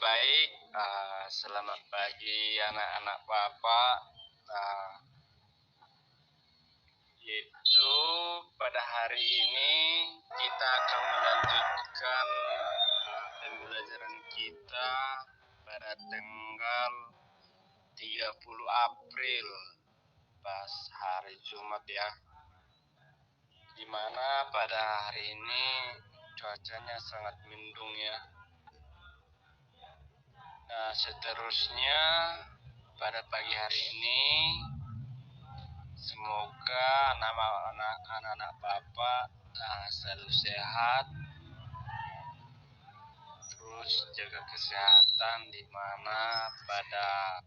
Baik, selamat pagi anak-anak Bapak. Nah, Yaitu pada hari ini kita akan melanjutkan pembelajaran kita pada tanggal 30 April pas hari Jumat ya. Dimana pada hari ini cuacanya sangat mendung ya. Nah, seterusnya pada pagi hari ini semoga anak-anak Bapak selalu sehat, terus jaga kesehatan di mana pada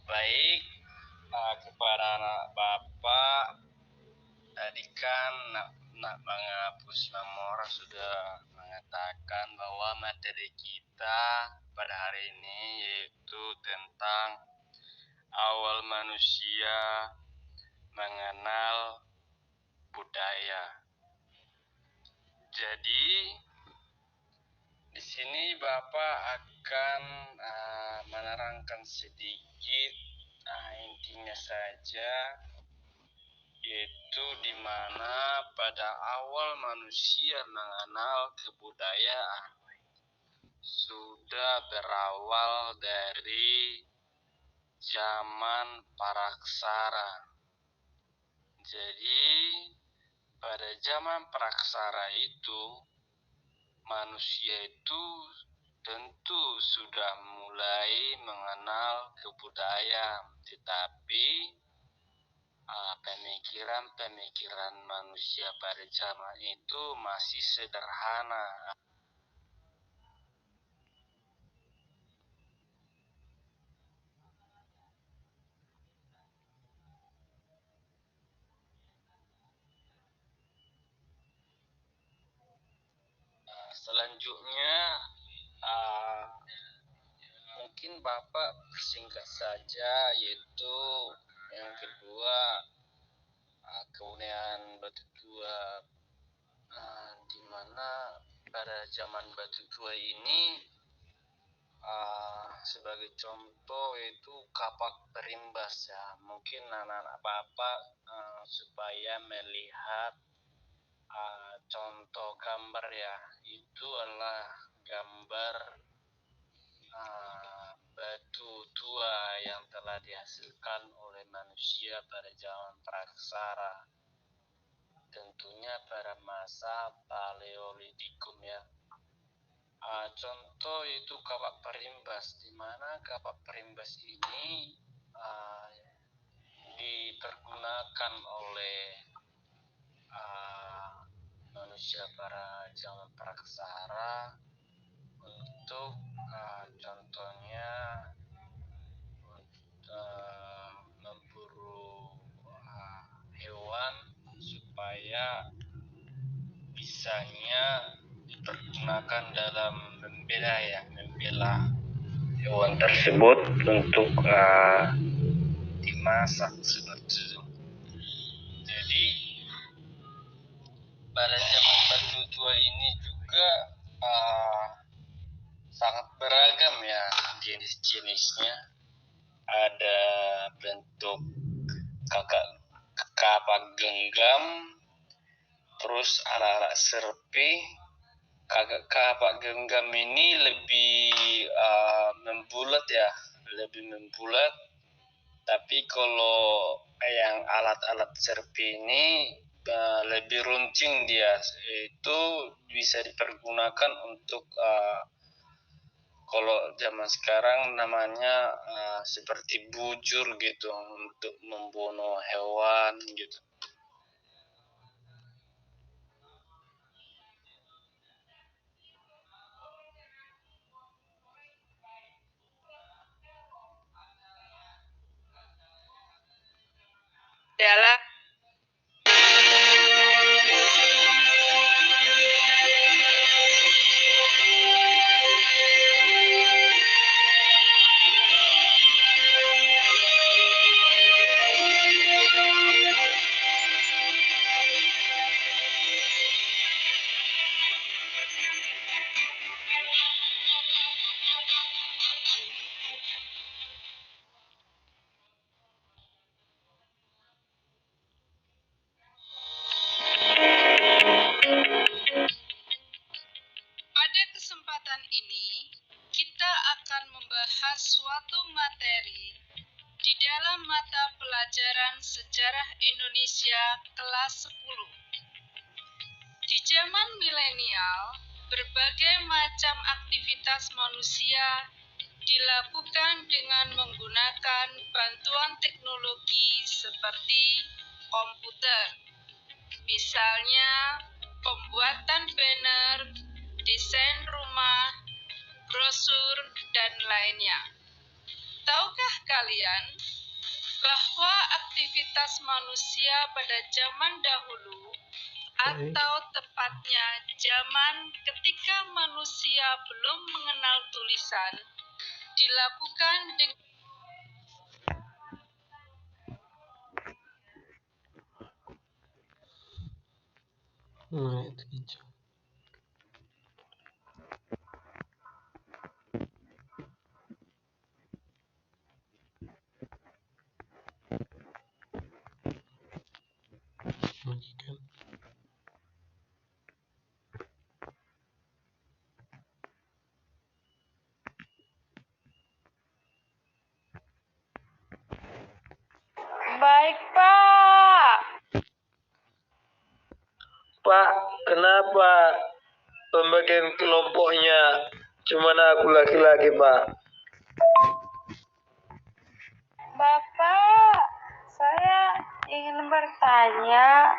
baik. Kepada anak Bapak, tadi kan nak menghapus Mamora sudah mengatakan bahwa materi kita pada hari ini yaitu tentang awal manusia mengenal budaya. Jadi di sini Bapak akan menerangkan sedikit intinya saja, yaitu di mana pada awal manusia mengenal kebudayaan sudah berawal dari zaman praksara. Jadi pada zaman praksara itu manusia itu tentu sudah mulai mengenal kebudayaan, tetapi pemikiran manusia pada zaman itu masih sederhana. Selanjutnya mungkin Bapak persingkat saja, yaitu yang kedua keunikan batu tua, di mana pada zaman batu tua ini sebagai contoh itu kapak perimbas ya. Mungkin anak-anak Bapak supaya melihat contoh gambar ya, itu adalah gambar batu tua yang telah dihasilkan oleh manusia pada zaman praksara, tentunya pada masa Paleolitikum ya. Contoh itu kapak perimbas, di mana kapak perimbas ini dipergunakan oleh manusia pada zaman praksara untuk contohnya memburu hewan supaya bisanya dipergunakan dalam membela hewan tersebut untuk dimasak seperti itu. Jadi pada zaman batu tua ini juga sangat beragam ya jenis-jenisnya. Ada bentuk kapak genggam, Terus arak-arak Serpi, Kapak Genggam ini lebih membulat ya, lebih membulat. Tapi kalau yang alat-alat Serpi ini lebih runcing dia, itu bisa dipergunakan untuk kalau zaman sekarang namanya seperti bujur gitu, untuk membunuh hewan gitu. Adalah pada kesempatan ini kita akan membahas suatu materi di dalam mata pelajaran Sejarah Indonesia kelas 10. Di zaman milenial, berbagai macam aktivitas manusia dilakukan dengan menggunakan bantuan teknologi seperti komputer. Misalnya, pembuatan banner, desain rumah, brosur, dan lainnya. Tahukah kalian bahwa aktivitas manusia pada zaman dahulu, atau tepatnya zaman ketika manusia belum mengenal tulisan, dilakukan dengan baik, Pak. Pak, kenapa pembagian kelompoknya cuma aku laki-laki, Pak? Bapak, saya ingin bertanya,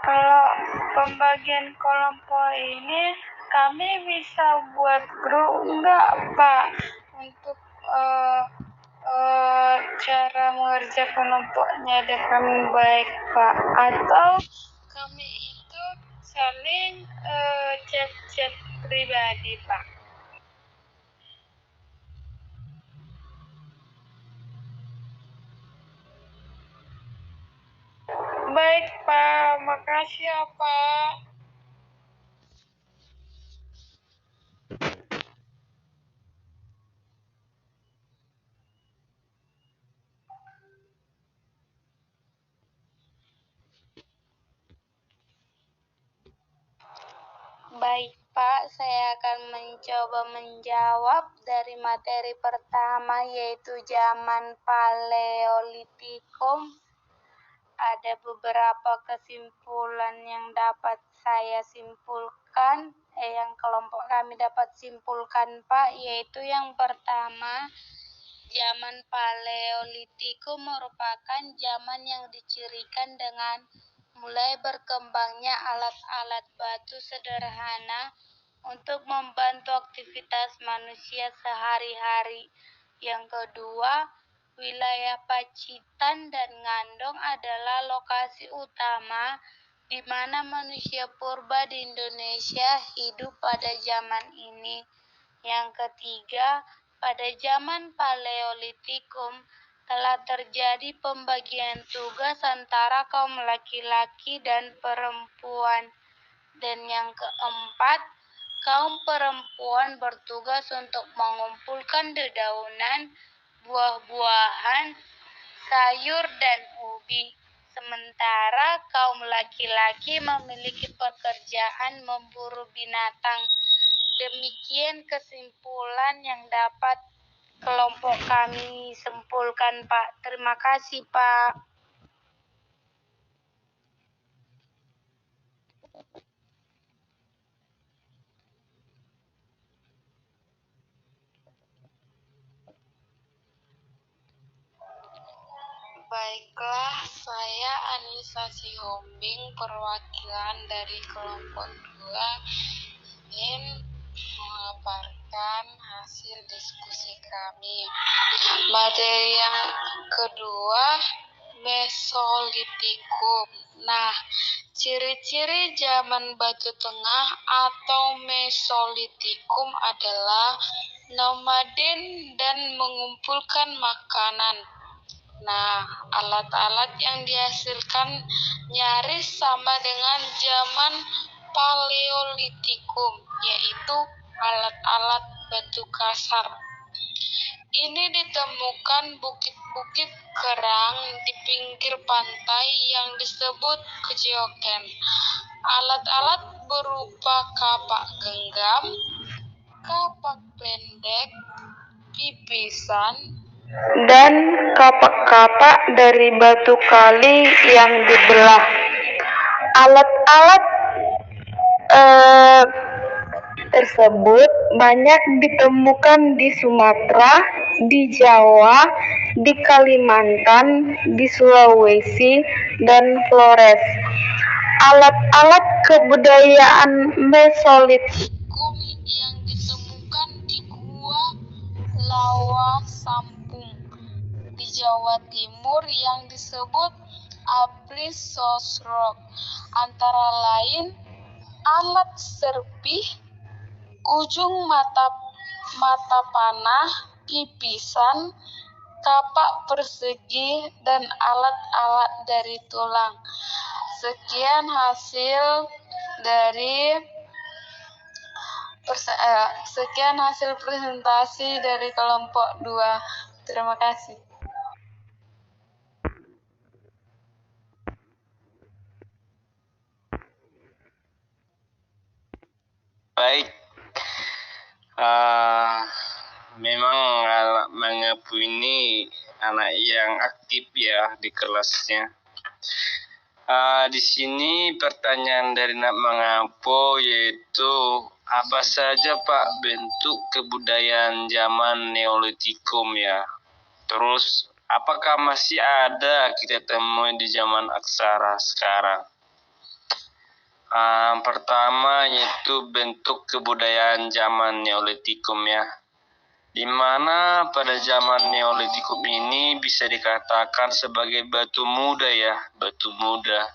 kalau pembagian kelompok ini kami bisa buat grup enggak, Pak, untuk cara mengerjakan kelompoknya dengan baik, Pak, atau kami itu saling chat-chat pribadi, Pak. Baik, Pak. Makasih ya, Pak. Baik, Pak. Saya akan mencoba menjawab dari materi pertama, yaitu zaman Paleolitikum. Ada beberapa kesimpulan yang dapat saya simpulkan, yang kelompok kami dapat simpulkan, Pak, yaitu yang pertama, zaman Paleolitikum merupakan zaman yang dicirikan dengan mulai berkembangnya alat-alat batu sederhana untuk membantu aktivitas manusia sehari-hari. Yang kedua, wilayah Pacitan dan Ngandong adalah lokasi utama di mana manusia purba di Indonesia hidup pada zaman ini. Yang ketiga, pada zaman Paleolitikum telah terjadi pembagian tugas antara kaum laki-laki dan perempuan. Dan yang keempat, kaum perempuan bertugas untuk mengumpulkan dedaunan, buah-buahan, sayur, dan ubi. sementara kaum laki-laki memiliki pekerjaan memburu binatang. Demikian kesimpulan yang dapat kelompok kami simpulkan, Pak. Terima kasih, Pak. Baiklah, saya Anissa Sihombing, perwakilan dari kelompok 2, ingin memaparkan hasil diskusi kami. Materi yang kedua, Mesolitikum. Nah, ciri-ciri zaman Batu Tengah atau Mesolitikum adalah nomaden dan mengumpulkan makanan. Nah, alat-alat yang dihasilkan nyaris sama dengan zaman Paleolitikum, yaitu alat-alat batu kasar. Ini ditemukan bukit-bukit kerang di pinggir pantai yang disebut Kejioken. Alat-alat berupa kapak genggam, kapak pendek, pipisan, dan kapak-kapak dari batu kali yang dibelah. Alat-alat tersebut banyak ditemukan di Sumatera, di Jawa, di Kalimantan, di Sulawesi, dan Flores. Alat-alat kebudayaan Mesolitikum yang ditemukan di Gua Lawa Sampung di Jawa Timur yang disebut Abruzos Rock, antara lain alat serpih, ujung mata panah, pipisan, kapak persegi, dan alat-alat dari tulang. Sekian hasil presentasi dari kelompok 2. Terima kasih. Baik, memang anak Mangapu ini anak yang aktif ya di kelasnya. Di sini pertanyaan dari Nak Mangapu yaitu apa saja Pak bentuk kebudayaan zaman Neolitikum ya? Terus apakah masih ada kita temui di zaman aksara sekarang? Pertama yaitu bentuk kebudayaan zaman Neolitikum ya, di mana pada zaman Neolitikum ini bisa dikatakan sebagai batu muda ya, batu muda.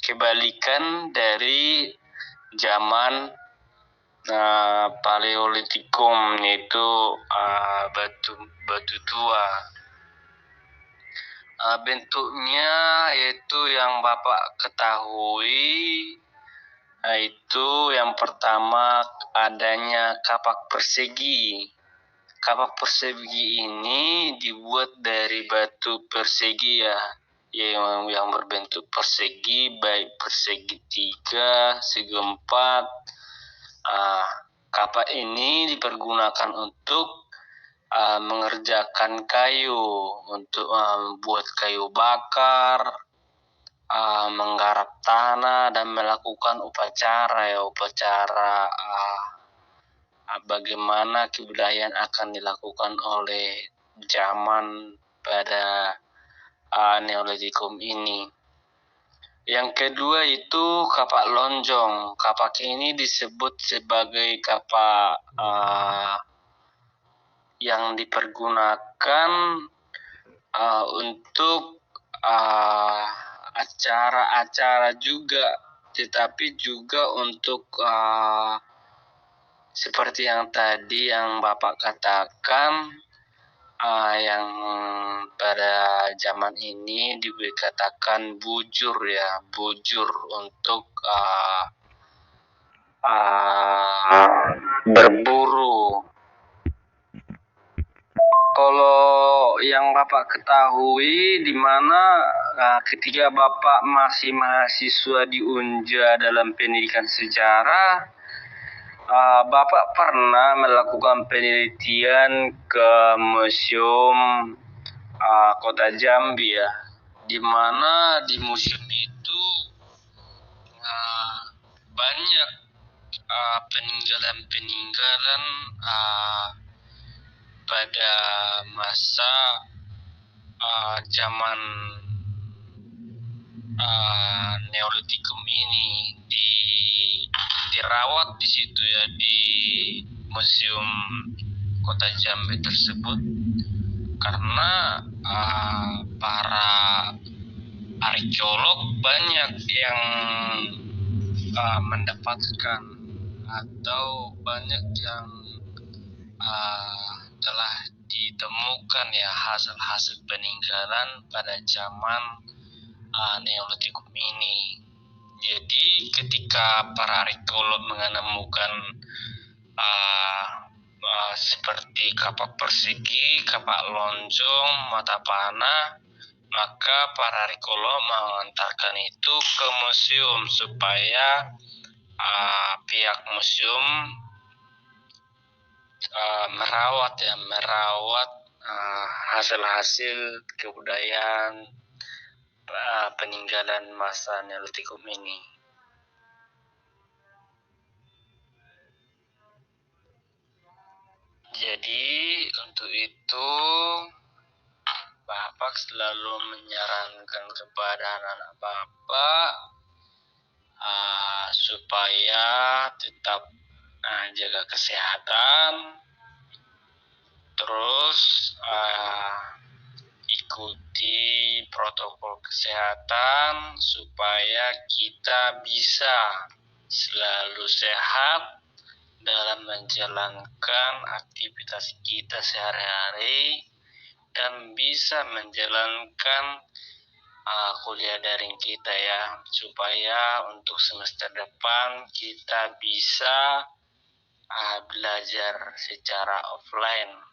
Kebalikan dari zaman Paleolitikum yaitu batu tua. Bentuknya yaitu yang Bapak ketahui, yaitu yang pertama adanya kapak persegi. Kapak persegi ini dibuat dari batu persegi ya, yang berbentuk persegi, baik persegi 3, segi 4. Kapak ini dipergunakan untuk mengerjakan kayu, untuk membuat kayu bakar, menggarap tanah, dan melakukan upacara bagaimana kebudayaan akan dilakukan oleh zaman pada Neolitikum ini. Yang kedua itu kapak lonjong. Kapak ini disebut sebagai kapak yang dipergunakan untuk acara-acara juga, tetapi juga untuk seperti yang tadi yang Bapak katakan, yang pada zaman ini dikatakan bujur ya, bujur untuk berburu. Kalau yang Bapak ketahui di mana ketika Bapak masih mahasiswa di Unja dalam pendidikan sejarah, Bapak pernah melakukan penelitian ke Museum Kota Jambi ya, di mana di museum itu banyak peninggalan-peninggalan pada masa zaman Neolitikum ini dirawat di situ ya, di Museum Kota Jambi tersebut, karena para arkeolog banyak yang mendapatkan atau banyak yang telah ditemukan ya hasil-hasil peninggalan pada zaman Neolitikum ini. Jadi ketika para arkeolog menemukan seperti kapak persegi, kapak lonjong, mata panah, maka para arkeolog mengantarkan itu ke museum supaya pihak museum merawat hasil-hasil kebudayaan peninggalan masa Neolitikum ini. Jadi untuk itu Bapak selalu menyarankan kepada anak-anak Bapak supaya tetap jaga kesehatan, terus ikuti protokol kesehatan supaya kita bisa selalu sehat dalam menjalankan aktivitas kita sehari-hari dan bisa menjalankan kuliah daring kita ya, supaya untuk semester depan kita bisa belajar secara offline.